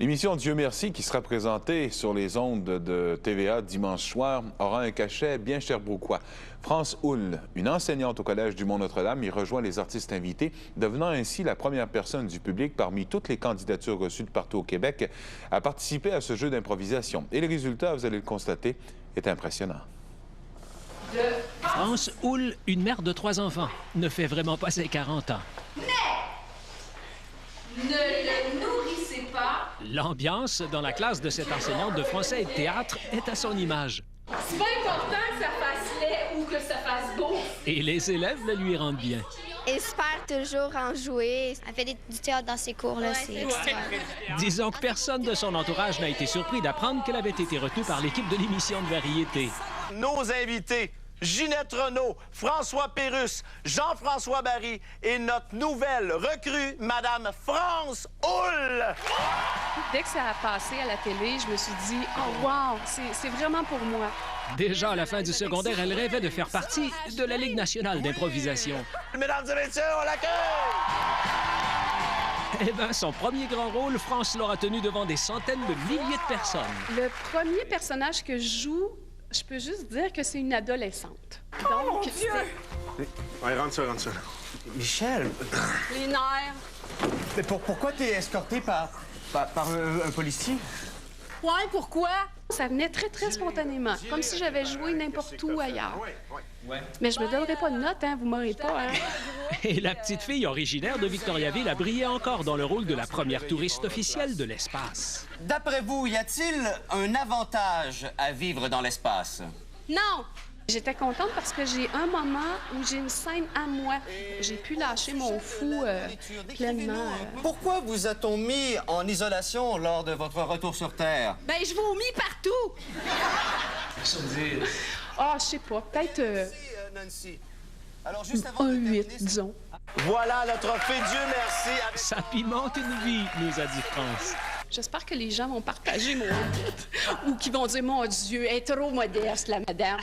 L'émission Dieu merci, qui sera présentée sur les ondes de TVA dimanche soir, aura un cachet bien sherbrookois. France Houle, une enseignante au Collège du Mont-Notre-Dame, y rejoint les artistes invités, devenant ainsi la première personne du public parmi toutes les candidatures reçues de partout au Québec à participer à ce jeu d'improvisation. Et le résultat, vous allez le constater, est impressionnant. France Houle, une mère de 3 enfants, ne fait vraiment pas ses 40 ans. Mais ne le nourrissez pas. L'ambiance dans la classe de cette enseignante de français et de théâtre est à son image. C'est pas important que ça fasse laid ou que ça fasse beau. Et les élèves le lui rendent bien. Elle espère toujours en jouer. Elle fait du théâtre dans ses cours, là, c'est extra. Disons que personne de son entourage n'a été surpris d'apprendre qu'elle avait été retenue par l'équipe de l'émission de variété. Nos invités, Ginette Renault, François Pérusse, Jean-François Barry et notre nouvelle recrue, Madame France Houle. Dès que ça a passé à la télé, je me suis dit « Oh wow, c'est vraiment pour moi ». Déjà à la fin du secondaire, elle rêvait de faire partie de la Ligue nationale d'improvisation. Mesdames et messieurs, on l'accueille! Eh bien, son premier grand rôle, France l'aura tenu devant des centaines de milliers de personnes. Le premier personnage que je joue, je peux juste dire que c'est une adolescente. Donc, Ouais, rentre ça. Michel, les nerfs. mais pourquoi t'es escorté par un policier? Ouais, pourquoi? Ça venait très spontanément, comme si j'avais joué n'importe où ailleurs. Mais je me donnerai pas de notes, hein, vous m'aurez pas, hein? Et la petite fille originaire de Victoriaville a brillé encore dans le rôle de la première touriste officielle de l'espace. D'après vous, y a-t-il un avantage à vivre dans l'espace? Non! J'étais contente parce que j'ai un moment où j'ai une scène à moi. J'ai pu lâcher mon fou pleinement. Pourquoi vous a-t-on mis en isolation lors de votre retour sur Terre? Ben, je vomis partout. Ah, je sais pas, peut-être Nancy. Alors, juste avant un de 8, terminer, disons. Voilà le trophée Dieu merci. Ça pimente une vie, nous a dit France. J'espère que les gens vont partager mon 8 ou qu'ils vont dire « Mon Dieu, elle est trop modeste, la madame. »